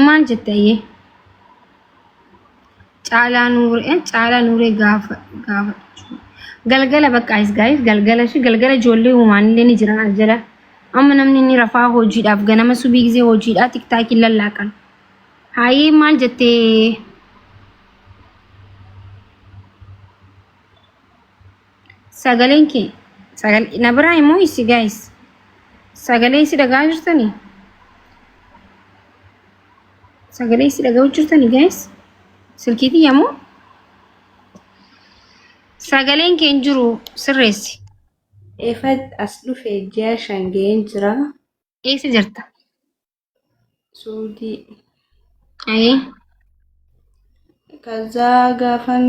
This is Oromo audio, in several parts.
maal jettee caalaa nuuree gaafa galgala bakka guys galgala ijoollee uumaanillee ni jiran as jala amma namni inni rafaa hojiidhaaf ganama subii gisee hojiidhaa tiktaakiin lallaaqan haayee maal jettee sagaleen kee na biraa immoo isi guys sagalee isi dhagaa jirtanii sagalee isi dhagaa jirtanii guys silkiitii yamoo sagaleen kee hin jiru sirreessi. Efat as dhufe ji'a shangeen jira. Eessa jirta? Suudii. Ayee. Kazaa gaafan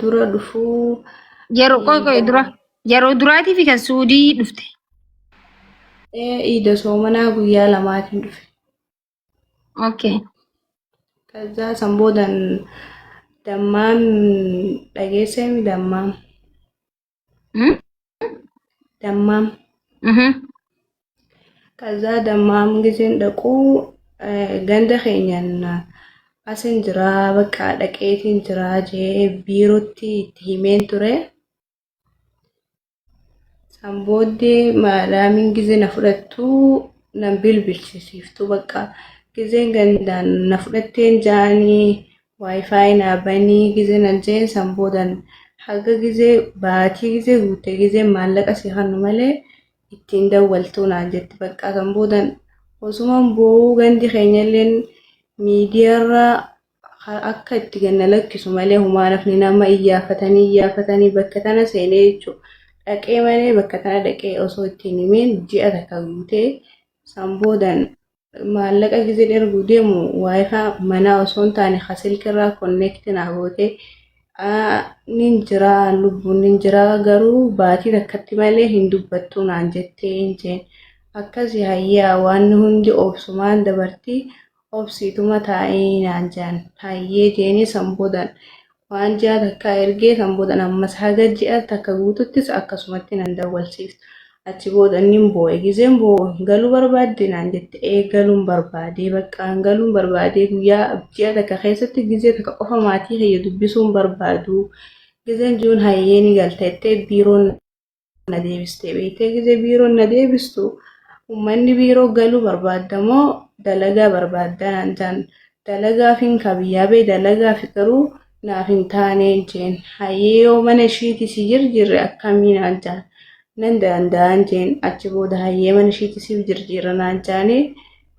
dura dhufuu. Yeroo duraatii fi kan Suudii dhufte. Iida soomanaa guyyaa lamaatiin dhufe. Okay. Kazaa samboodan dammaam dhageessemi dammaam. Dammaam. Kazaa dammaam giseen dhaquu ganda keenyan asin jira bakka dhaqeetiin jira jee biirootti itti himeen ture. Sambooddee maadaamiin gisee na fudhattuu nan bilbilchisiiftu bakka giseen gandaan na fudhatteen jaanii waayifaayi naa banii gisee nan jeen samboodan haga gisee baatii gisee guute gisee maallaqa si hannu malee ittiin dawwaltuu naan jetti bakka samboodan osumaan boo'uu gandi keenyalleen miidiyaarra akka itti ganna lakkisu malee humaanafni nama iyyafatanii bakka tana seenee jechuudha. Dhaqee malee bakka tana dhaqee osoo ittiin himeen ji'a takka guutee samboodan maallaqa gisee erguu deemu waayifaa manaa osoo hin taane silkirraa konneekti naa gootee nin jira lubbuun nin jira garuu baatii takkatti malee hin dubbattuu naan jettee hin jeen akkasii hayyaa waan hundi obsumaan dabartii obsiituma taa'ee naan jaan hayyee jeenii samboodan waan ji'a takka ergee samboodan ammas haga ji'a takka guututtis akkasumatti nan dawwalsiiftu achi booda nin boo'e giseen boo'e galuu barbaadde naan jette galuun barbaadee bakka galuun barbaadee guyyaa ji'a takka keessatti gisee takka qofa maatii kiyya dubbisuun barbaadu giseen jiruun hayyee ni galteettee biiroon na deebistee beektee gisee biiroon na deebistu uummanni biiroo galuu barbaadamoo dalagaa barbaadda naan jaan dalagaaf hin kabiyyaa bee dalagaaf garuu naaf hin taane jeen hayyee yoo mana ishiiti si jirjirre akkamii naan jaan nan danda'an jeen achi booda hayyee mana ishiiti si jirjirra naan jaanii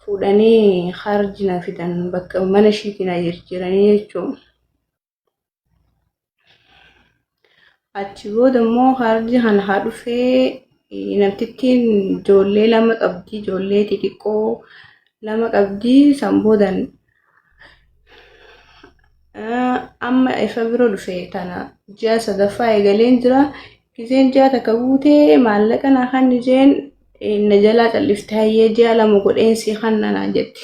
fuudhanii harji na fidan bakka mana ishiiti na jirjiranii jechuun. Achi booda immoo harji kana haa dhufee namtittiin ijoollee lama qabdi ijoollee xixiqqoo lama qabdi samboodan amma ifa biroo dhufe tana ji'a sadaffaa eegaleen jira giseen ji'a takka guutee maallaqa naa kan jeen na jalaa callifte hayyee ji'a lama godheensi kanna naa jetti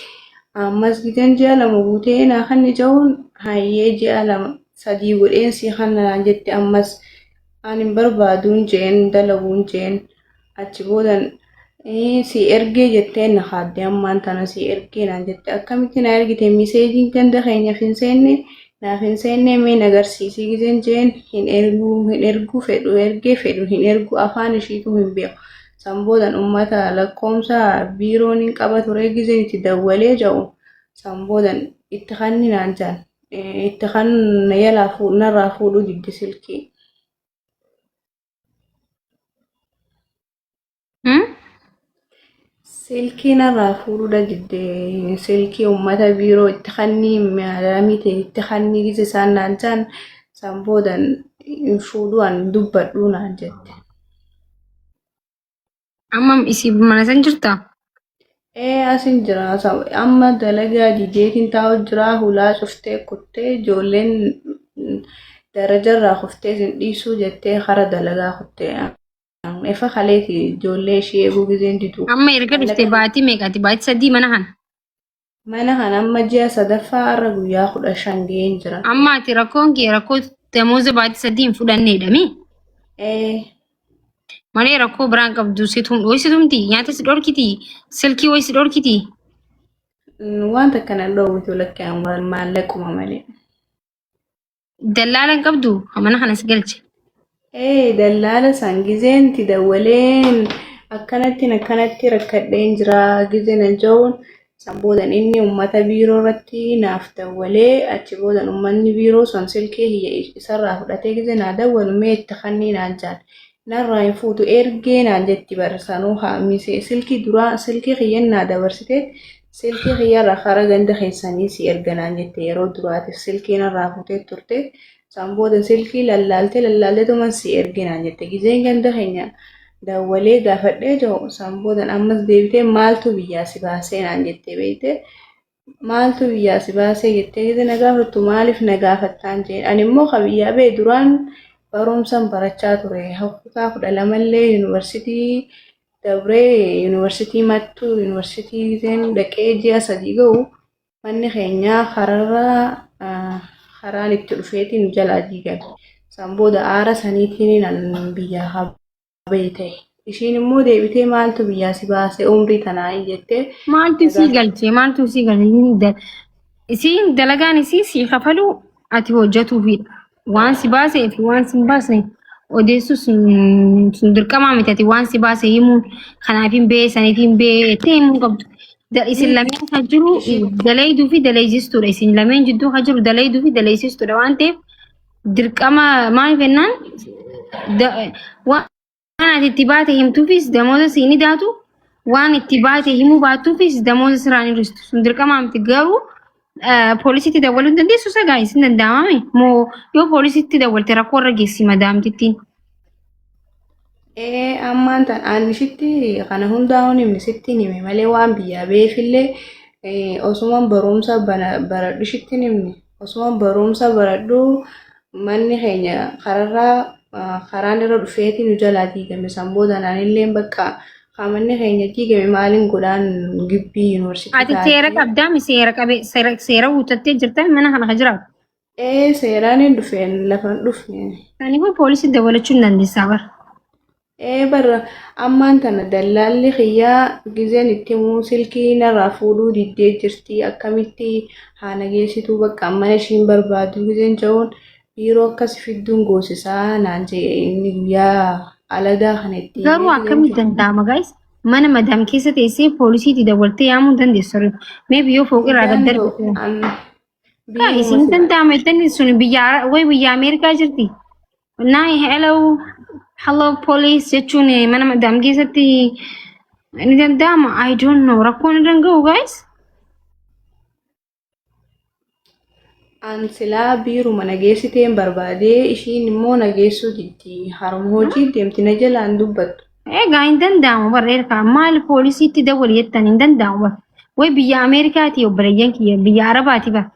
ammas giseen ji'a lama guutee naa kan ja'uun hayyee ji'a lama sadii godheensi kanna naa jetti ammas ani barbaaduun jeen dalaguun jeen achi boodan si ergee jettee na haadde ammaan tana si ergee naan jette akkamitti na ergite miseejiin ganda keenyaaf hin seenne naaf hin seenne mee agarsiisii giseen jeen hin erguu fedhu ergee fedhu hin ergu afaan ishiitu hin beeku samboodan ummata lakkoomsa biiroon hin qaba ture giseen itti dawwalee ja'u samboodan itti kanni naan jaan itti kan narraa fuudhuu diddi silkii. Silkii narraa fuudhuudha diddee silkii uummata biiroo itti kannii maadaamii ta'e itti kannii gisee isaan naan jaan samboodan fuudhuun dubbadhuu naan jette. Amma isii mana san jirtaa? Asin jira amma dalagaa dideetiin taa'u jira hulaa cuftee kuttee ijoolleen darajarraa kuftee sin dhiisuu jettee hara dalagaa kuttee. Efa kaleeti ijoollee ishee eeguu giseen didu. Amma erga dhuftee baatii meeqaati? Baatii sadii mana kana? Mana kana amma ji'a sadaffaa irra guyyaa 15 ga'een jira. Amma ati rakkoon kee rakkoo damooza baatii sadii hin fudhanneedha mi? Malee rakkoo biraan qabdu situmti nyaata si dhorkiti silkii wayi si dhorkiti. wanta kana dhowwitu lakkaan maallaquma malee. Dallaalan qabdu mana kanas galche. Dallaala san gizeenti dawwaleen akkanatti rakkadheen jira gizeen aja'uun san boodan inni ummata biiroo irratti naaf dawwalee achi boodan ummanni biiroo san silkii isarraa fudhatee gizeen haa dawwalu mee itti kannii naan jaan narraa hin fuutu ergee naan jetti barsanuu haamise silkii kiyyan naa dabarsite silkii kiyyarraa kara ganda keessanii si erga naan jette yeroo duraatiif silkii narraa fuutee turte. Samboda silkii lallaalte tuman si erginaan jette gizeen ganda keenya dawwalee gaafadhee jiru sambodan ammas deebitee maaltu biyyaa si baasee naan jette beekte maaltu biyyaa si baasee jettee gizee na gaafattu maaliif na gaafattaan jeen ani immoo kabiyyaa bee duraan barumsan barachaa ture kutaa 12 yuunivarsiitii Dabree yuunivarsiitii Mattuu yuunivarsiitii gizeen dhaqee ji'a 3 ga'u manni keenya karaan itti dhufeetiin jalaa diigame. San booda aara saniitiin nan biyyaa habee ta'e. Ishiin immoo deebitee maaltu biyyaa si baasee umrii tanaa jettee. Maaltu si galchee maaltu si galchee isiin dalagaan isii si kafalu ati hojjetuufidha. Waan si baasee fi waan si baasne odeessu sun dirqamaa miti ati waan si baasee himuun kanaaf hin bee saniif hin bee ta'e himuu qabdu. Isin lameen kan jiru dalayduu fi dalaysistuudha. Isin lameen jidduu kan jiru dalayduu fi dalaysistuudha waan ta'eef dirqama maal fennaan waan ati itti baate himtuufis damooza siini daatu waan itti baate himuu baattuufis damooza siraan hir'istu sun dirqama miti garuu poolisiitti dawwaluu dandeessu sagaa isin danda'amame moo yoo poolisiitti dawwalte rakkoo irra geessi madaamtittiin. Ammaan tan aannishitti kana hundaa'uun himnisitti hime malee waan biyyaa beefillee osumaan barumsa baradhushitti himne osumaan barumsa baradhu manni keenya karaan irra dhufeeti nu jalaa diigame san booda naanillee bakka manni keenya diigame maaliin godhaan gibbii yuunivarsiitii. Ati seera qabdaami seera guuttattee jirta mana kana ka jiraatu. Seeraan hin dhufeen lafan dhufne. Kanaafuu poolisii dawwalachuu hin dandeessaa bara. Barra ammaan tana dallaalli kiyyaa gizeen itti muu silkii narraa fuudhuu diddee jirti akkamitti haana geessituu bakka mana ishiin barbaadu gizeen ja'uun biiroo akkas fidduun goosisaa naan jee inni guyyaa alagaa kanatti. Garuu akkamitti danda'ama guys mana madaam keessa teessee poolisiitti dawwaltee yaamuu dandeessu. Mee biyyoo fooqirraa gad darbitu. Isin danda'ama jettanii sun biyya Ameerikaa jirti. Hello police jechuun mana madaam keessatti ni danda'ama. I don't know rakkoon irra ga'u guys. Silaa biiruma nageessiteen barbaadee ishiin immoo nageessuu diddi haruma hojii deemti na jalaan dubbattu. Egaa hin danda'amu barreeffama maal poolisiitti dawwali jettan hin danda'amu bara. Way biyya Ameerikaati obboleeyyan kiyya biyya Arabaati bara.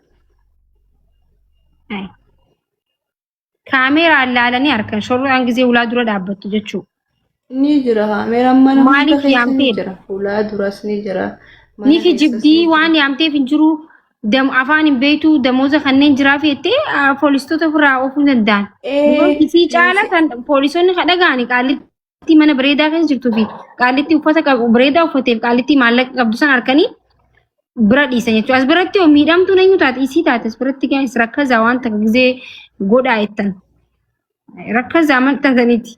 Kaameraan laalanii harkan shorraan gisee ulaa dura dhaabbattu jechuudha. Ni jira kaameraan mana maaliif yaamtee jira? Ulaa duras ni jira. Ni fi jibdii waan yaamteef hin jiru afaan hin beektu damooza kanneen jiraa feettee poolistoota ofirraa oofuu danda'an. Isii caala kan poolisoonni kadhagaani qaalitti mana bareedaa keessa jirtuu fi qaalitti uffata bareedaa uffateef qaalitti maallaqa qabdu san harkanii bira dhiisan jechuudha. As biratti miidhamtuu neenyu taate isii taate as biratti gaa'is rakkazaa waan takka gisee godhaa jettan. Rakkazaa maxxansaniiti.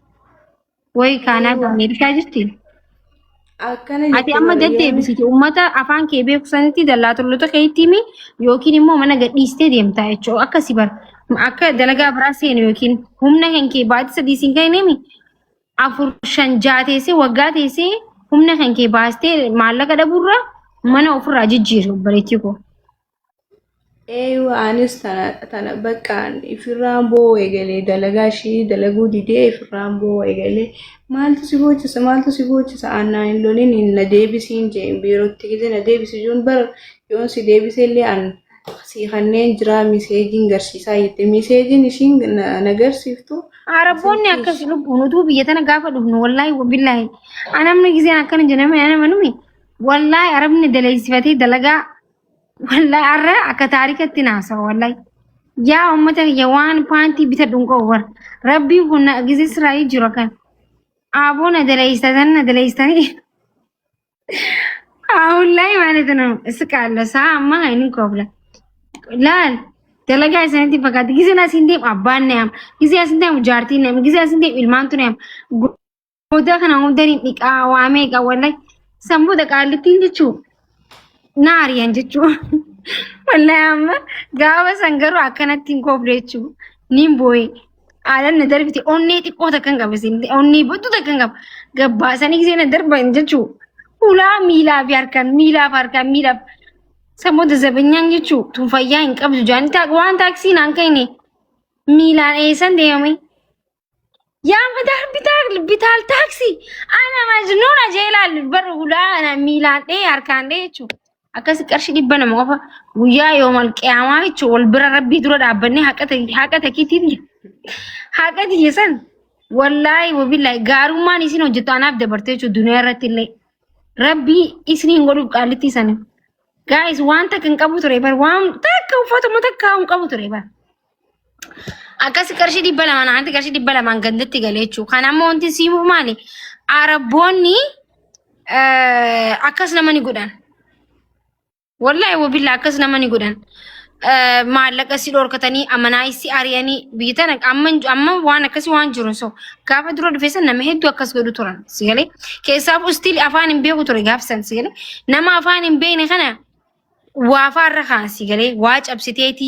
Way kaanaaf Ameerikaa jirti. Ati amma deddeebisiti uummata afaan kee beeku sanitti dallaa tolota keetti himi yookiin immoo mana gadhiistee deemtaa jechuudha. Akkasii bara akka dalagaa biraa seenu yookiin humna kee baatii sadii siin kan himi 4-5 teessee waggaa teessee humna kee baastee maallaqa dhabuurra mana ofirraa jijjiiru bareechi koo. Anis tana bakkaan ifirraan boo eegalee dalagaa ishii dalaguu didee ifirraan boo eegalee maaltu si gochisa annaan hin loliin na deebisiin jeen biirootti gisee na deebisiisuun bara yoon si deebiseellee an si kanneen jira miseejiin garsiisaa jette miseejiin ishiin na garsiiftu. Araboonni akkas lubbuun utuu biyya tana gaafa dhufnu wallaahi wabillaahi anamni giseen akkana jedhame anamanumi wallaahi arabni daleessifatee dalagaa wallahi arra akka taarikatti naasa wallahi yaa ummata kiyya waan paantii bita dhunqoo war rabbii kun gisee Israa'ii jiru kan aboona daleessatanii አሁን ላይ ማለት ነው እስቃለሁ። ሳማ አይኒ ኮብላ ላል ደለጋ ሰንቲ ፈቃት ጊዜና ሲንዴም አባን ነያም ጊዜ ሲንዴም ጃርቲ ነያም ጊዜ ሲንዴም ኢልማንቱ ነያም ጎዳ ከና ወንደሪ ዲቃ ዋሜ ቀወላይ ሰምቡ ደቃልቲ እንጅቹ ናሪ እንጅቹ ወላሂ ጋባ ሰንገሩ አከነቲን ኮብሌቹ ኒምቦይ አለን ደርብቲ ኦኔ ጢቆ ተከን ቀበሲ ኦኔ በጡ ተከን ቀብ ገባ ሰኒ ጊዜ ነደርባ እንጅቹ ሁላ ሚላ ቢያርካን ሚላ ፋርካን ሚላ ሰሞት ዘበኛን ጅቹ ቱንፈያ እንቀብዙ ጃንታ ዋን ታክሲ ናንከይኔ ሚላ ኤሰን ደየሚ ያ መዳር ቢታል ታክሲ አና ማጅኑና ጀላል በር ሁላ አና ሚላ ዴ አርካን ዴቹ አከስ ቀርሽ ዲበነ መቆፋ ጉያ የውመል ቂያማ ቹ ወልብረ ረቢ ድሮ ዳበኔ ሀቀተ ኪቲን ሀቀት ይሰን ወላይ ወቢላይ ጋሩማን ይሲን ወጅታናፍ ደበርቴቹ ዱንያ ረትለ ረቢ ኢስኒ እንጎዱ ቃልቲ ሰነ ጋይስ ዋንተ ከንቀቡ ትሬበር ዋን ተከው ፎቶ መተካው እንቀቡ ትሬበር አከስ ቀርሽ ዲበለ ማና አንተ ቀርሽ ዲበለ ማን ገንደት ይገለቹ ካናሞ እንት ሲሙ ማሊ አረቦኒ አከስ ለማን ይጎዳን ወላይ ወቢላ አከስ ለማን ይጎዳን ማለቀ ሲዶር ከተኒ አመናይሲ አሪያኒ ቢተነ አመን ዋና ከሲ ዋን ጅሩን ሶ ጋፈ ድሮ ድፌሰን ነመሄዱ አከስ ገዱ ቱራን ሲገለ ከሳብ ስቲል አፋን ቤሁ ቱረ ጋፍሰን ሲገለ ነማ አፋን ቤነ ከና ዋፋረ ካን ሲገለ ዋጨብስቴቲ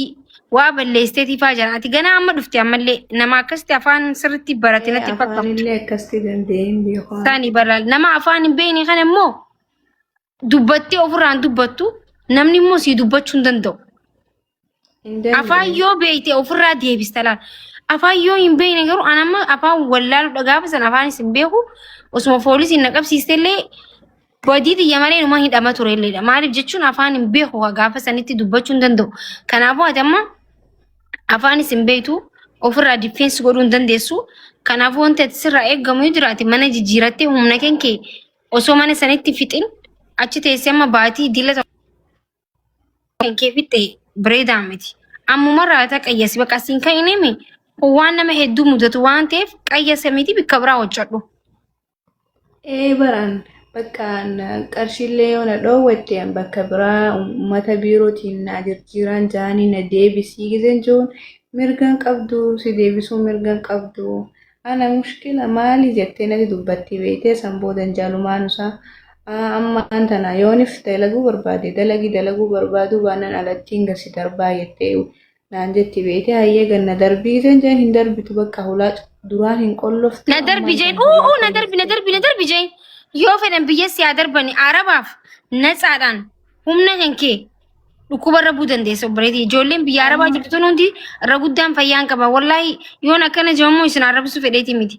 ዋበለስቴቲ ፋጀራቲ ገና አመዱፍቲ አመለ ነማ ከስቲ አፋን ስርቲ በረቲነት ይፈቀም ከስቲ ደንዴን ቢሆ ታኒ በላል ነማ አፋን ቤነ ከነሞ ዱበቴ ኦፍራን ዱበቱ namni immoo si dubbachuu hin danda'u. Afaan yoo beekte ofirraa deebistala. Afaan yoo hin beekne garuu anamma afaan wallaalu gaafa san afaanis hin beeku osuma foolisiin na qabsiistellee badii xiyya malee numa hidhama turelleedha. Maaliif jechuun afaan hin beeku gaafa sanitti dubbachuu hin danda'u. Kanaafuu ati amma afaanis hin beektu ofirraa difeensi godhuu hin dandeessu. Kanaafuu wanti ati sirraa eegamu yoo jiraate mana jijjiirattee humna kee osoo mana sanitti fixin achi teessee amma baatii dila ከንኬፊት ብሬዳምቲ አሙመራ ተቀየስ በቃ ሲንከይኔሚ ዋና መሄዱ ሙደቱ ዋንቴፍ ቀየሰሚቲ ቢከብራ ወጨዱ በራን በቃ ቀርሽሌ የሆነ ዶወቴን በከብራ መተ ቢሮቲና ጅርጅራን ጃኒ ነዴቢሲ ጊዜንጆን ምርገን ቀብዱ ሲዴቢሱ ምርገን ቀብዱ አና ሙሽኪላ ማሊ ጀቴነ ዱበቲ ቤቴ ሰንቦደን ጃሉማኑሳ amma antana yoonif dalagu barbaade dalagu barbaadu baanan alattiin gasi darbaa yettee naan jetti beete hayyee ganna darbii jeen hin darbitu bakka hulaa duraan hin qolloftu na darbi jeen na darbi jeen yoo fedhan biyyessi yaa darbani arabaaf natsaadhaan humna kankee dhukkuba rabuu dandeessa obboleetii ijoolleen biyya arabaa jirtu hundi irra guddaan fayyaan qaba wallaahi yoon akkana jedhamu isin arrabsu fedheeti miti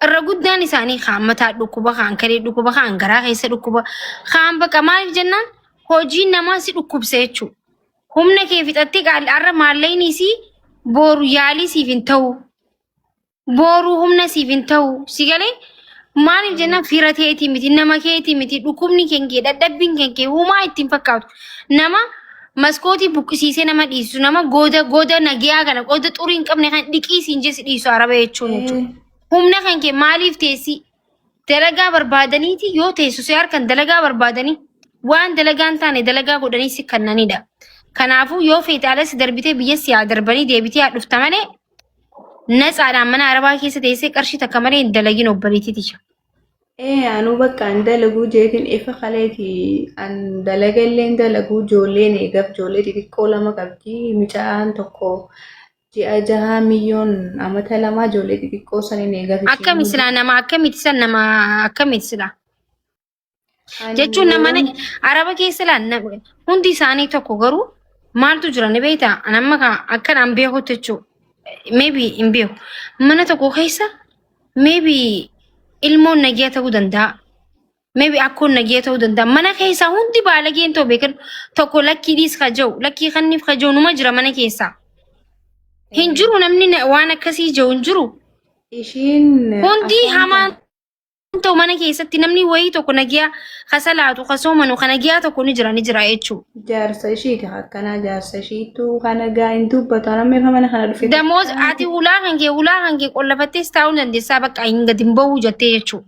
irra guddaan isaanii haammataa dhukkuba kaan kalee dhukkuba kaan garaa keessa dhukkuba kaan bakka maaliif jennaan hojii namaa si dhukkubse jechuudha. Humna kee fixattee qaali arra maallayni si boru yaalii siif hin ta'u boru humna siif hin ta'u si galee maaliif jennaan fira teetii miti nama keetii miti dhukkubni kenkee dadhabbiin kenkee humaa ittiin fakkaatu nama maskootii buqqisiisee nama dhiisu nama gooda nagiyaa kana gooda xurii hin qabne kan dhiqiisiin jeesi dhiisu araba jechuun jechuudha. humna kanke maaliif teessi dalagaa barbaadaniiti yoo teessu si harkan dalagaa barbaadanii waan dalagaan taane dalagaa godhanii si kannanidha. Kanaafuu yoo feetaalas darbitee biyyessi yaa darbanii deebitee yaa dhufta malee natsaadhaan mana arabaa keessa teessee qarshii takka malee hin dalagin obboleettiiti. anu bakka an dalaguu jeetiin ifa kaleeti an dalagallee dalaguu ijoolleen eegaf ijoollee xixiqqoo lama qabdi mucaan tokko ji'a jaha milyoon amata lama ijoollee xixiqqoo saniin eegaf akkami sila nama akkamitti san nama akkamitti sila jechuun nama araba keessa laan hundi isaanii tokko garuu maaltu jira ni beektaa anamma akkan an beekutti jechuudha maybe hin beeku mana tokko keessa maybe ilmoon nagiyaa ta'uu danda'a. Maybe akkoon nagiyaa ta'uu danda'a. Mana keessa hundi baalageen ta'u beekan tokko lakkii dhiis kaja'u lakkii kanniif kaja'u numa jira mana keessa. Hin jiru namni waan akkasii jiru hin jiru. Ishiin hundi hamaan ta'u mana keessatti namni wayii tokko nagiyaa kasalaatu kasoomanu kan nagiyaa tokko ni jira jechuudha. Jaarsa ishiiti akkanaa jaarsa ishiitu kana gaa hin dubbatu namni mana kana dhufe. Damoos ati ulaa kan kee qollafattees taa'uu dandeessaa bakka hin gadi hin bahuu jettee jechuudha.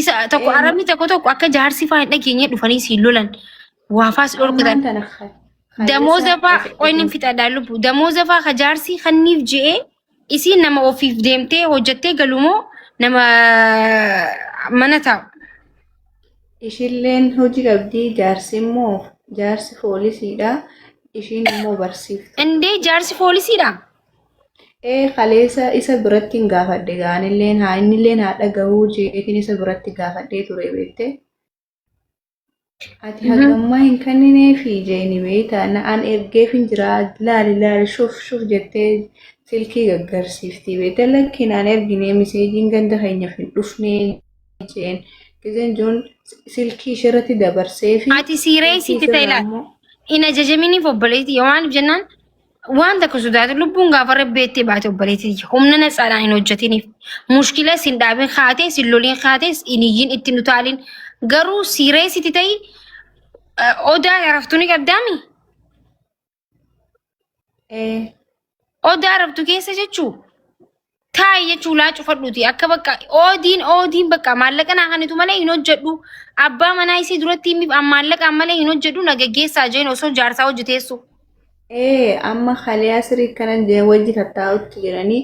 isa tokko arabni tokko akka jaarsi faa hin dhageenye dhufanii siin lolan waafaas dhorkutan ammaan tana damooza faa qoynin isin fixadhaa lubbu damooza faa ka jaarsi kanniif je'ee isiin nama ofiif deemtee hojjettee galumoo nama mana taa'u. ishilleen hojii qabdii jaarsi immoo jaarsi poolisiidha ishiin immoo barsiiftu. Indee jaarsi poolisiidha. Kaleessa isa biratti hin gaafadhe gaanilleen haa innilleen haa dhagahuu jeetiin isa biratti gaafadhee ture beekte. Ati hagammaa hin kanninee fi jeeni beektaa an ergeef hin jira laali shuf jettee silkii gaggarsiifti beekte lakkiin an erginee miseejiin ganda keenyaaf hin dhufnee jeen gizeen joon silkii ishirratti dabarsee fi ati siiree sitti ta'e laata hin ajajaminiif obboleetti yoo maaliif jennaan waan takka sodaatu lubbuun gaafa rabbeettee baate obboleetti humna natsaadhaan hin hojjetiniif mushkila sin dhaabin kaatee sin loliin kaatee hin iyyin itti nu taaliin garuu siiree sitti ta'e odaa raftuu ni qabdaami. Odaa raftu keessa jechuu taa'e jechuu laa cufadhuuti akka bakka oodiin bakka maallaqa naa kanitu malee hin hojjedhu abbaa manaa isii duratti himiif maallaqaan malee hin hojjedhu na geggeessaa jeen osoo jaarsaa hojjeteessu. Amma halee asirii kanan jee wajji tattaa'utti jedhanii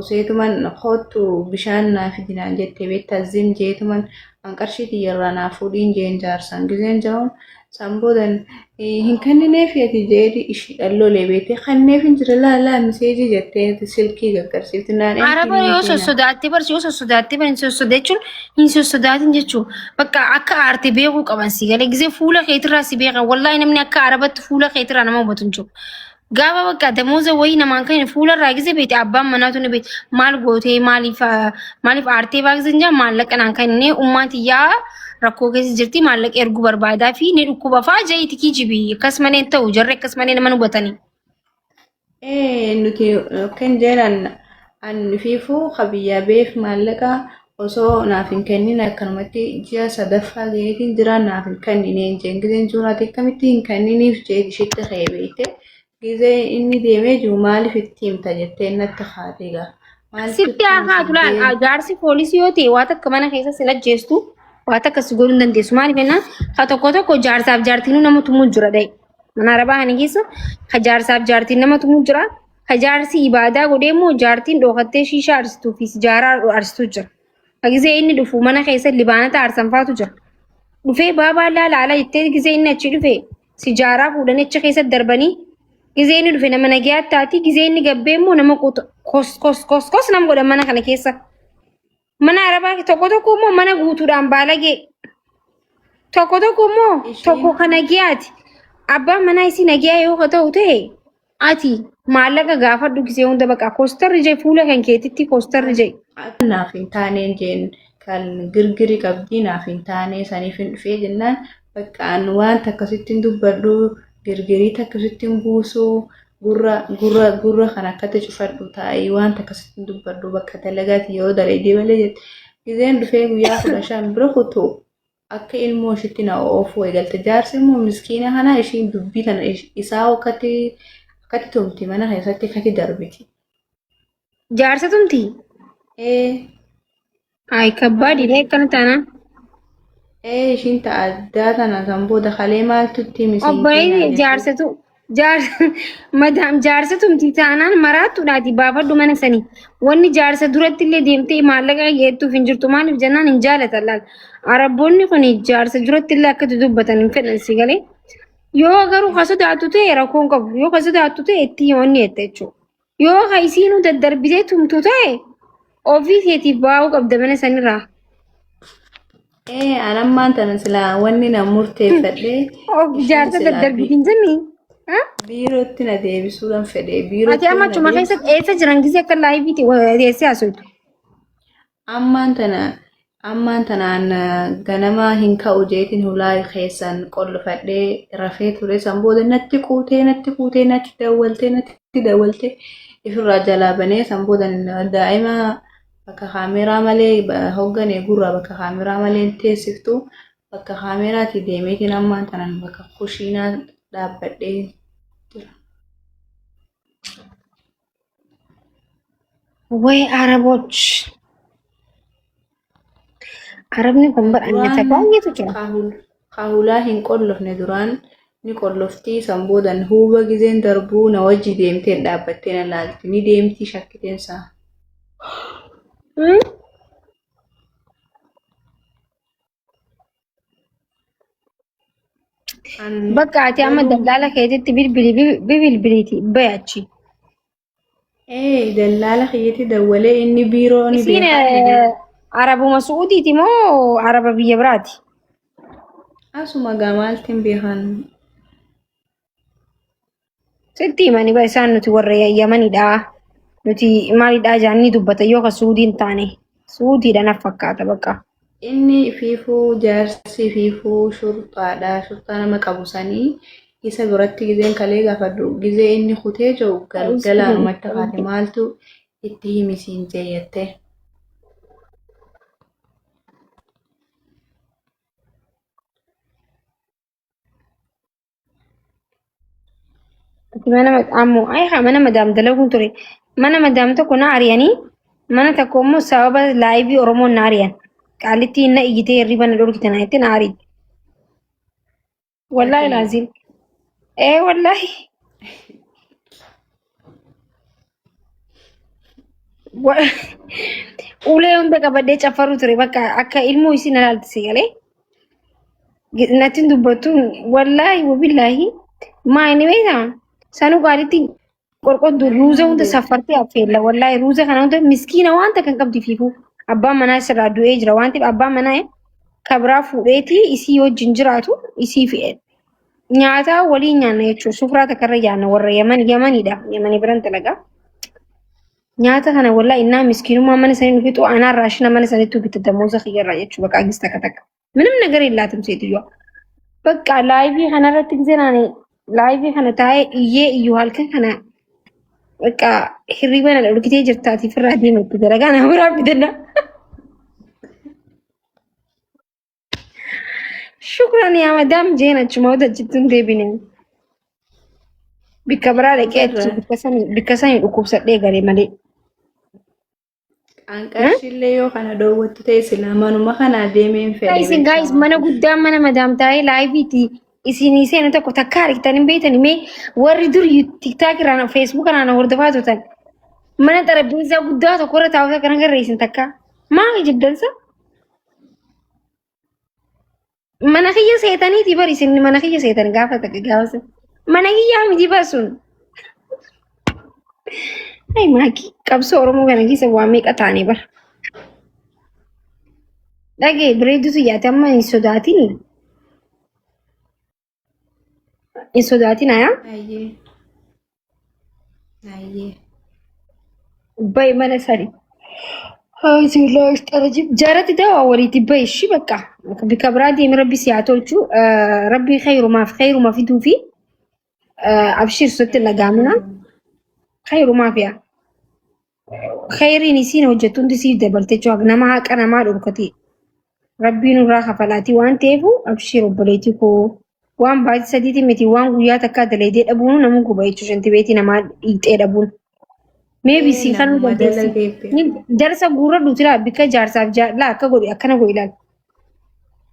oseetuman hootu bishaan naaf dinaan jettee beektaa zim jeetuman an qarshii xiyyaarraa naaf fuudhiin jeen jaarsaan gizeen jahuun samboodan hin kannineef ati jeedi ishii dhallolee beekte kanneef hin jira laalaa miseejii jettee silkii gaggarsiifti naan araba yoo sossodaattee barsi yoo sossodaattee bar hin sossodachuun hin sossodaatin jechuu bakka akka aarte beekuu qaban si galee gizee fuula keetirraa si beekan wallaahi namni akka arabatti fuula keetirraa nama hubatu hin jiru. Gaafa bakka damooza wayii namaan kan fuularraa gizee beekte abbaan manaatu ni beekte maal gootee maaliif aartee baagzee hin jaa maallaqa naan kan inni ummaatiyyaa rakkoo keessa jirti maallaqa erguu barbaadaa fi ni dhukkuba fa'aa ja'iiti kijibii akkasumalee ta'u jarri akkasumalee nama hubatanii. Nuti kan jedhan an fiifuu qabiyyaa beef maallaqa osoo naaf hin kennin akkanumatti ji'a sadaffaa gaheetiin jiraan naaf hin kennineen jeen gizeen juuraati akkamitti hin kenniniif jee ishitti beekte gizee inni deemee jiru maaliif itti himta jettee natti haatee gaa. Sitti haa haatu laan jaarsi poolisii yoo ta'e waa takka mana keessa sin ajjeestu. Waa takka si godhuu hin dandeessu maaliif jennaan haa tokko jaarsaaf jaartiin nama tumuu jira ta'e mana arabaa kana keessa ha jaarsaaf jaartiin nama tumuu jira ha jaarsi ibaadaa godhee immoo jaartiin dhookattee shiishaa aarsituu fi sijaaraa aarsituu jira ha gizee inni dhufu mana keessa libaanata aarsan faatu jira dhufee baabaa laala jettee gizee inni achi dhufe sijaaraa fuudhanii achi keessatti darbanii gizee inni dhufe nama nagayaatti taati gizee inni gabbee immoo nama kos nama godhan mana kana keessa. Mana arabaa tokko immoo mana guutuudhaan baalagee tokko immoo tokko kan nagiyaati abbaan manaa isii nagiyaa yoo ta'u ta'e ati maallaqa gaafadhu gisee hunda bakka koostarri jee fuula kan keetitti koostarri jee. Naaf hin taaneen jeen kan girgirii qabdii naaf hin taanee saniif hin dhufee jennaan bakka waan akkasitti hin dubbadhu girgirii akkasitti hin buusu. Gurra kan akkatti cufadhu taa'ee waan akkasitti dubbadhu bakka dalagaati yoo dalee malee jette gizeen dhufee guyyaa 15 bira kutu akka ilmoo ishiitti na oofuu eegalte jaarsi immoo miskiina kana ishiin dubbii kana isaa akkatti tumti mana keessatti akkatti darbiti. Jaarsa tumti? Ay kabbaadidha akkana taana. Ishiin ta'addaa tana kan booda kalee maaltu itti misiin. Obboleetti jaarsatu. Madam jaarsa tumti taanaan maraattuudhaati baafadhu mana sanii wanni jaarsa duratti illee deemtee maallaqa geettuuf hin jirtu maaliif jennaan hin jaalatan laal arabboonni kun jaarsa duratti illee akkatti dubbatan hin fedhan si galee yoo garuu ka sodaattu ta'e rakkoon qabu yoo ka sodaattu ta'e itti yoonni jette jechuudha yoo ka isiinuu daddarbitee tumtu ta'e ofii keetiif baa'uu qabda mana sanirraa. Anammaan tana silaa wanni na murteeffadhee. Jaarsa daddarbitiin jennii. Biirootti na deebisuudhaan fedhee biirootti. Ati amma achuma keessatti eessa jiran gisee akka laayiviiti teessee haasoftu? Ammaan tanaan ganama hin ka'u jeetiin hulaa keessan qollofadhee rafee ture san booda natti kuutee natti dawwaltee ifirraa jalaa banee san booda daa'ima bakka kaameraa malee hogganee gurraa bakka kaameraa malee teessiftu bakka kaameraatti deemeetiin ammaan tanaan bakka kushiinaa dhaabbadhee. ወይ አረቦች Arabni kun badhaannata baay'eetu jira. Kaahulaa hin qollofne duraan ni qolloftii san boodan huuba gizeen darbuu na wajji deemtee dhaabbattee na laalti ni deemti shakkiteensaa. Bakka ati amma daldala keetitti bilbiliiti bayachi. Daldala keetti dawwalee inni biiroo ni beekaa. Arabuma Suudiiti moo Araba biyya biraati? Asuma gamaaltiin beekan. Sitti himani ba isaan nuti warra Yamanidha. Nuti maalidha jaanni dubbata yoo ka Suudiin taane. Suudiidha na fakkaata bakka. Inni fiifuu jaarsi fiifuu shurxaadha. Shurxaa nama qabu sanii isa biratti gizeen kalee gaafadhu. Gizee inni kutee jiru galgalaan mattafaate maaltu itti himisiin jeeyatte. Mana madam dalaguun ture. Mana madam tokko na ariyanii mana tokko immoo sababa laayivii Oromoon na ariyan. Qaalitti na iyyitee hirriba na dhorkitan ayetti na ariiti. Wallahi laazim. Wallahi. Ulee hunda qabadhee caffaru ture bakka akka ilmoo isii na laaltise galee. Natin dubbattu wallahi wabillahi maa inni beekama. Sanuu qaalitti qorqoddu ruuza hunda safartee affeella wallahi ruuza kana hunda miskiina wanta kan qabdi fiifu abbaan manaa sirraa du'ee jira wanti abbaan manaa kabraa fuudheeti isii wajjin jiraatu isii fe'e nyaata waliin nyaanna jechuudha sufraa takkarra nyaanna warra Yamanidha Yamanii biran dalagaa nyaata kana wallahi innaa miskiinummaa mana sanii fixu anaa raashina mana saniitu bitta damoza kiyyarraa jechuudha bakka agis takka ምንም ነገር የላትም ሴትዮዋ በቃ ላይቪ ከነረት ጊዜ ናኔ ላይቪ ከነታይ እዩ halkan kana በቃ hirriba na dhorkitee jirtaati firraa deematti dalagaa na biraa fidana shukran yaa madam jeen achuma wajjittuun deebine bikka biraa dhaqee bikka sanii dhukkubsadhee garee malee Anqashillee yoo kana dhoowwattu ta'e sila manuma kana deemeen fedhe. Guys mana guddaa mana madam taa'ee laayiviiti isinii seena tokko takka argitan hin beektan mee warri dur tiktaak irraan feesbuuk irraan hordofaa turtan mana xarabbeessaa guddaa tokko irra taa'uusaa kan agarreessin takka maal jiddansa mana kiyya seetaniiti bari isin mana kiyya seetan gaafa takka gaafasa mana kiyyaa miti barsuun. Ay maaki qabsoo Oromoo kana keessa waa meeqa taane bara. Dhagee bireedutu yaate amma hin sodaatin. Hin sodaatin ayaa? Ayyee. Bayi mana sani. Jaarratti dawaa walitti bayi ishii bakka. Bika biraa deemi rabbi si haa tolchu. Rabbi khayrumaa fiduu fi abshir sotti lagaamina. Khayrumaa fi'a. Khayriin isiin hojjettu hundi siif dabalte jechuudha. Nama haqa namaa dhorkate. Rabbiin irraa kafalaatii waan ta'eef abshir obboleetii koo waan baatii sadiitii miti waan guyyaa takkaa dalaydee dhabuun nama guba jechuudha. Shanti beetii namaa dhiixee dhabuun. Meebi si kan nu dandeessi. Darsa guurra dhuutila bika jaarsaaf jaallaa akka godhe akkana godhe ilaala.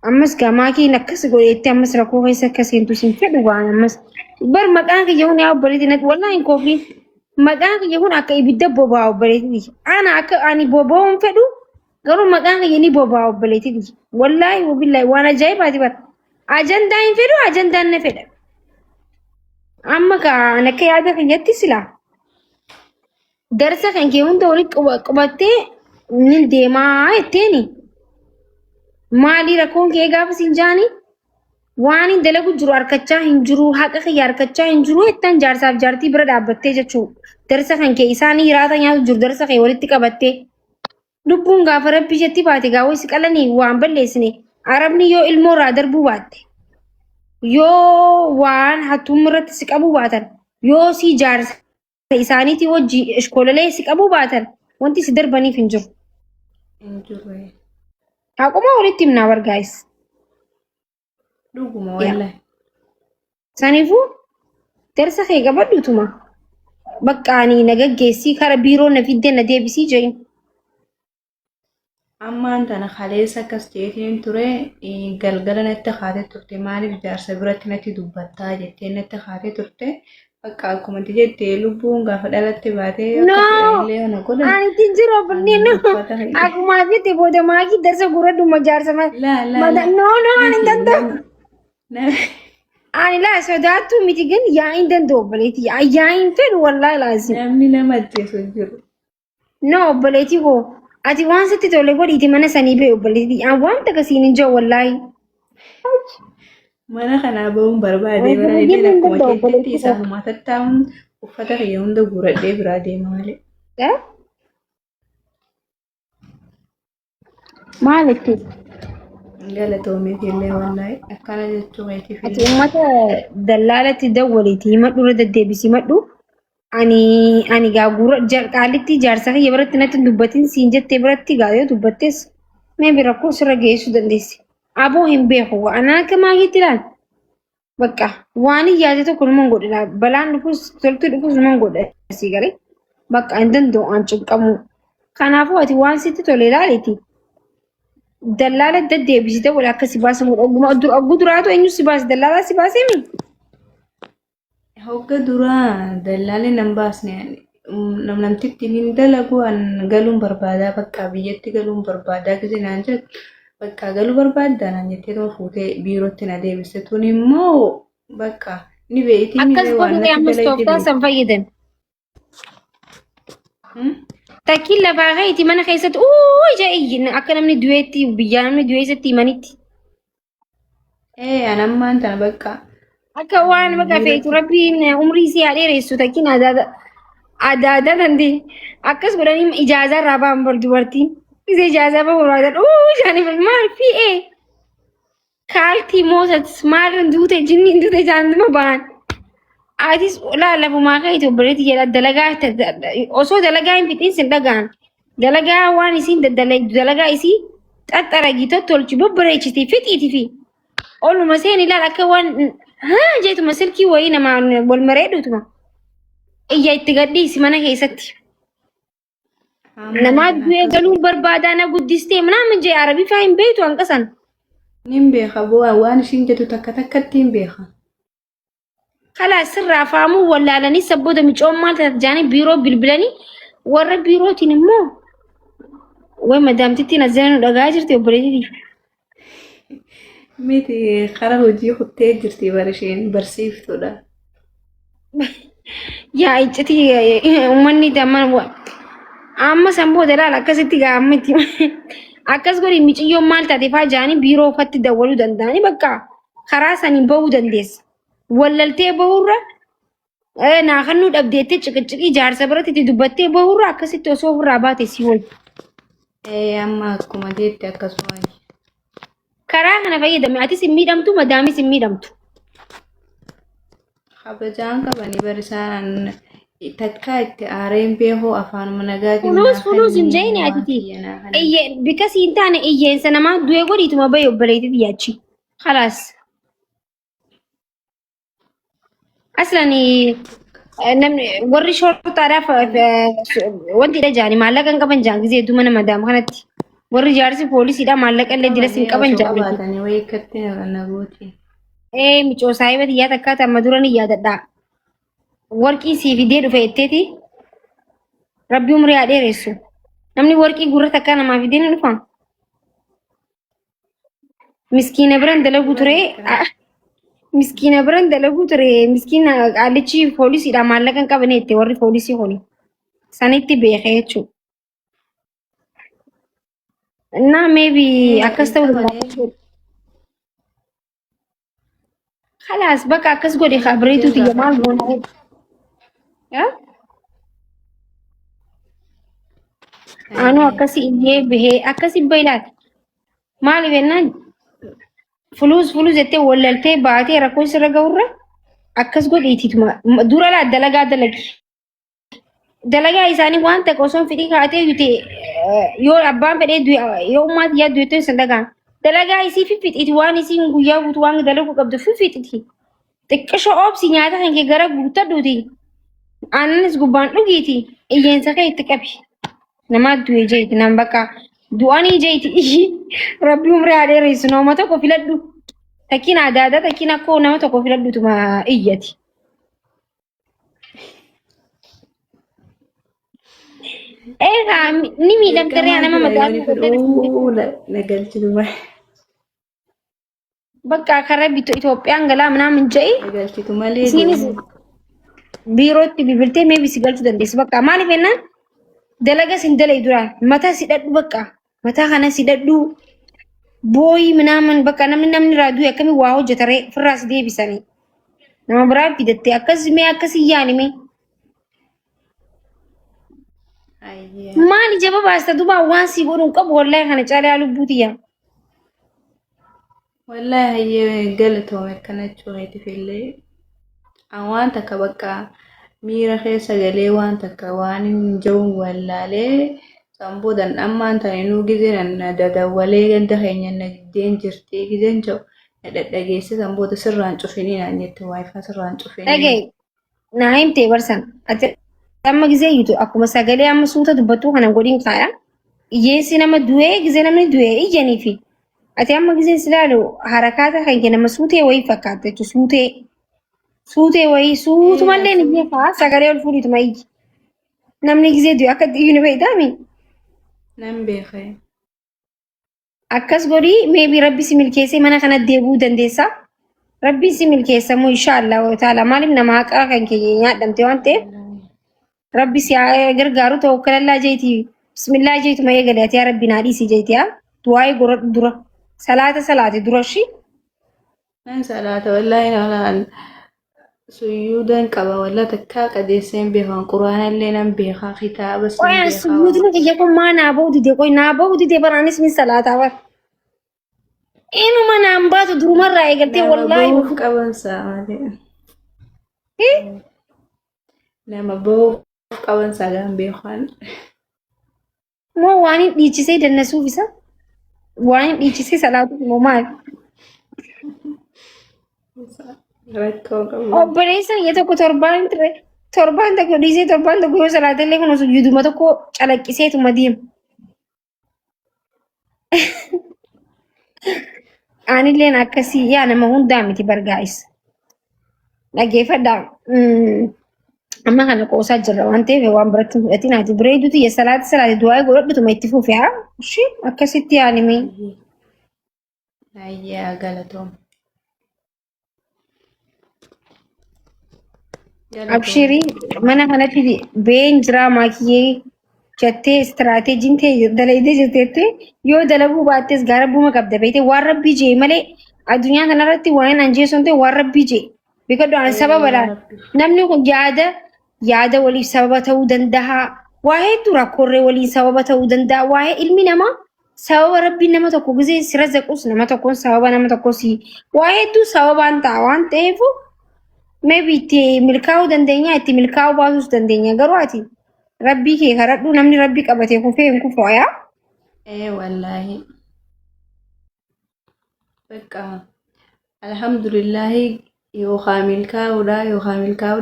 Ammas gamaa keen akkas godheetti ammas rakkoo keessa akka seentu siin fedhu waan ammas. Bar maqaan kiyya hun yaa obboleetii natti wallaahi hin koofliin. Maqaan kiyya kun akka ibidda boba'aa obboleetii. Ana akka ani boba'uun fedhu garuu maqaan kiyya ni boba'aa obboleetii. Wallaahi wabillahi waan ajaa'ibaati bara. Ajandaa hin fedhu ajandaan na fedha. Amma kan akka yaada kiyyatti silaa. Darsa kan kee hunda walitti qubattee ni deemaa jetteeni. Maalii rakkoon kee gaafa siin jaanii? Waan hin dalagu jiru harkachaa hin jiru haqa kiyya harkachaa hin jiru jettan jaarsaaf jaartii bira dhaabbattee jechuudha. Darsa kan kee isaanii hiraata nyaatu jiru darsa kee walitti qabattee. Lubbuun gaafa rabbi jetti baate gaawwa si qalanii waan balleessine arabni yoo ilmoo irraa darbuu baatte yoo waan hattuun irratti si qabuu baatan yoo si jaarsa isaaniitii wajji ishkoolalee si qabuu baatan wanti si darbaniif hin jiru. Haquma walitti himnaa bargaayis. Dhuguma wallahi. Saniifuu darsa kee qabadhutuma. Bakka ani na gaggeessii kara biiroo na fiddee na deebisii jedhin. Ammaan tana kaleessa akkas jeetiin ture galgala natti haatee turte maaliif jaarsa biratti natti dubbattaa jettee natti haatee turte bakka akkuma jettee lubbuun gaafa dhalatte baatee No, akka fedhanillee ona godhan ani tinjiro bunni no. uffata Akkuma fitti booda maakii darsa gurraduma jaarsa mata. No, no, ani danda'u. Ani laa sodaattuu miti gan yaa'iin danda'u obboleetii. Yaa'iin fedhu wallaahi laazim. namni nama ajjeesu hin jiru. No obboleetii koo ati waan sitti tole godhiiti mana sanii bee obboleetii. An waan akkasiin hin jiru wallaahi. Mana kanaa bahuun barbaade bara isheen akkuma jeetti isaanuma tattaa'uun uffata kiyya hunda guuradhee biraa deema malee. Maalitti? Galatoomee illee wallaahi akkana jechuu wayitii Ati uummata dallaalatti dawwaliiti himadhu irra deddeebisi himadhu. Ani gaa gurra qaalitti jaarsa kiyya biratti natti dubbatiin siin jettee biratti gaa yoo dubbattes mee bira koo sirra geessuu dandeessi. Aboo hin beeku anaa akka maakiitti ilaal. Bakka waan yaade tokko numan godhe balaan dhufus toltuu dhufus numan godhe asii garee bakka hin danda'u an cinqamu. Kanaafuu ati waan sitti tole ilaaleeti. Dallaala deddeebisite wal akka si baasamu oggu duraatu eenyu si baase dallaalaa si baasemi. Hogga duraa dallaalee nan baasne namtitti hin dalagu an galuun barbaadaa bakka biyyatti galuun barbaadaa gisee naan jedhu bakka galuu barbaaddaa naan jettee too fuutee biirootti na deebiste tun immoo bakka ni beektii Akkas godhee ammas tooftaa san fayyadame. Takkiin lafaa ka'iiti mana keessatti ija iyyin akka namni du'eetti biyyaa namni du'eessatti himanitti. Anammaan tana bakka. Akka waan bakka feetu rabbiin umrii isii haa dheeressu takkiin adda dandee akkas godhanii ijaazaa irraa ba'an bar dubartiin. Isee ijaazaa ba'u barbaadan isaanii maal fi'ee kaaltii mootas maal duute jinniin duute jaanuma ba'an. Atis lallafumaa ka'iiti obboleetti jedha dalagaa osoo dalagaa hin fixiin sin dhagaan. Dalagaa waan isiin dalagaa isii xaxxaragii tottolchi babbareechiti fixiiti fi oluma seen ilaal akka waan jeetuma silkii wayii namaan wal mareedhutuma. Iyya itti gadhiisi mana keessatti. Namaa du'ee galuun barbaadaa na guddistee manaa jee arabii faa hin beektu hanqasan. Nin beeka bu'aa waan ishiin jettu takka takkatti hin beeka. Kalaas sirraa faamuu wallaalanii sabboota micoon maal tajaajilanii biiroo bilbilanii warra biirootiin immoo way madaamtittiin azzaanu dhagaa jirti obboleettii. Miti karaa hojii kuttee jirti bara isheen barsiiftuudha. Yaa iccitii uummanni amma samboo dalaal akkasitti gaammitti akkas godhi miciyyoon maal taate faa jaanii biiroo ufatti dawwaluu danda'anii bakka karaa sanii bahuu dandeessa. Wallaltee bahurra naa kannuu dhabdeettee ciqicidhii jaarsa biratti itti dubbattee bahurra akkasitti osoo ofirraa baate si wal. Amma akkuma jeetti akkasuma. Karaa kana fayyadame atis hin miidhamtu madaamis hin miidhamtu. Kabajaan qabanii barisaan takka itti aareen beekoo afaanuma nagaatiin. Fulus hin jeeni atiti. Bika siin taane iyyeensa namaa du'ee godhiituma bahe obboleetti dhiyaachi. Khalaas. Aslani namni warri shortaadhaaf wanti dha jaani maallaqa hin qaban jaan gisee hedduu mana madaama kanatti warri jaarsi poolisiidha maallaqa illee diras hin qaban jaan. Micoo saayibati yaa takkaata amma duran yaadadhaa. Warqii sii fidee dhufe jetteeti rabbi umrii haa dheeressu. Namni warqii gurra takkaa namaa fidee ni dhufa. Miskiina biran dalagu ture. Miskiina biran dalagu ture. Miskiina qaalichi poolisiidha maallaqa hin qabane jette warri poolisii kuni. Sanitti beekee jechuudha. Naa maybe akkas ta'uu danda'a. Khalaas bakka akkas godhe kabreetu tiyya maal goona. Anu akkasi iyyee bahee akkasi bayilaati. Maali bennaan fulus jettee wallaltee baatee rakkoo sirra gahurra akkas godhiitituma dura laa dalagaa dalagi. Dalagaa isaanii waan takka osoo fidhii kaatee yute yoo abbaan fedhee yoo ummaati yaaddu jettee san dagaan. Dalagaa isii fixiti waan isiin guyyaa guutuu waan dalagu qabdu fixiti. Xiqqisho oobsi nyaata kan kee gara guuttadhuuti. Aannanis gubbaan dhugiiti. Iyyeensa kee itti qabi. Nama du'e jeeti nam bakka du'anii jeeti rabbi umrii adeeressu nama tokko filadhu takkiin aadaa takkiin akkoo nama tokko filadhutuma iyyati. Ni miidhamtee nama magaalaa nagalchitu baay. Bakka karra Itoophiyaan galaa ምናምን ጀይ nagalchitu malee biirootti bibiltee meebi si galchuu dandeessi. Bakka maaliif jennaan dalaga sin dalay duraan mataa si dhadhu bakka mataa kana si dhadhu booyi ምናምን bakka namni raaduu akkami waa hojjetaree firraas deebisanii nama biraa fidattee akkasumee akkasii yaanime. Maali jaba baasta duba waan si godhuun qabu wallahi kana caalaa lubbuutiyya. wallahi hayyee galatoome kanachuu hayti fillee waan takka bakka miira keessa galee waan takka waan hin jawun wallaalee sambuudan ammaan ta'inuu gizeen dadawwalee ganda keenya nagdeen jirti gizeen jaw dhadhageesse sambuuda sirraan cufanii naan jette waayifaa sirraan cufanii. Dhagee naa himtee barsan ati amma gizee yitu akkuma sagalee amma suuta dubbattuu kana godhin kaaya iyyeessi nama du'ee gizee namni du'ee iyyanii fi ati amma gizee silaalu harakaata kan kee nama suutee wayii fakkaata jechuun suutee wayii suutumallee ni beekaa sagalee ol fuudhituma iyyi namni gizee du'e akka dhiyyuu ni beektaami. Nan beekee. Akkas godhii meebii rabbi si milkeessee mana kana deebi'uu dandeessaa. Rabbi si milkeessa moo inshaallah ta'ala maaliif nama haqaa kan kee nyaadhamte waan ta'eef rabbi si gargaaru ta'u kalallaa jeetii bismillah jeetuma eegaleeti yaa rabbi naa dhiisi jeetii du'aa'ee godhadhu dura salaate dura shi. Nan salaata wallahi nalaan suyuudan qaba walla takkaa qadeesseen beekan quraanallee nan beekaa kitaaba sin Qoyaan suyuudni kiyya kun maa naa ba'u dide qoy naa ba'u dide baraanis min salaataa bar. Inuma naan baatu durumarraa eegaltee wallahi. Nama ba'uuf qaban saamate. Nama ba'uuf qaban sagaan beekan. Moo waan hin dhiichisee dannasuuf isa waan hin dhiichisee salaatuuf moo maal? Rakkoo qabu. Obboleessan iyya tokko torbaan tokko dhiisee torbaan tokko yoo salaatellee kun osoo juduma tokko calaqqiseetuma deema. Anilleen akkasii yaa nama hundaa miti bargaa'is. Dhaggeeffadhaa. Amma kana qoosaa jirra waan ta'eef waan biratti fudhatiin ati bireeduuti yaa salaate du'aa godhadhutuma itti fufi haa ishii akkasitti yaanime. Ayyaa galatoom. Abshirii mana kanatti been jiraa maakiyyee jettee istiraateejiin ta'e dalaydee jirteettee yoo dalaguu baattees gaara buuma qabda beekte waan rabbii jee malee addunyaa kanarratti waan anjeessoon ta'e waan rabbii jee beekadhu sababa laata namni kun yaada waliif sababa ta'uu danda'a waa hedduu rakkoorree waliin sababa ta'uu danda'a waa'ee ilmi namaa sababa rabbiin nama tokko gisee sira zaqus nama tokkoon sababa nama tokkos waa hedduu sababaan ta'a waan ta'eef maybe itti milkaa'uu dandeenya itti milkaa'uu baasuus dandeenya garuu ati rabbii kee kadhadhu namni rabbii qabatee kufee hin kufu yaa. Wallaahi. Bakka alhamdulillahi yookaan milkaa'uu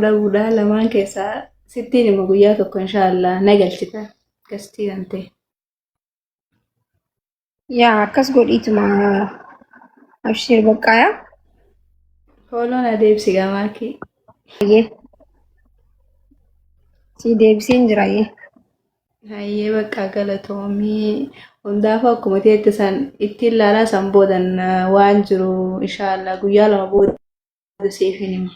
dhabuudha lamaan keessaa sittiin ima guyyaa tokko inshaallah nagalchita gastii kan ta'e. Yaa akkas godhiituma abshir baqqaayaa. Hooloon adeemsi gamaakii. Si deebiseen jira yee. Hayyee bakka galatoomii hundaafuu akkuma ta'etti san ittiin ilaalaa san boodan waan jiru inshaallah guyyaa lama booda siif hima.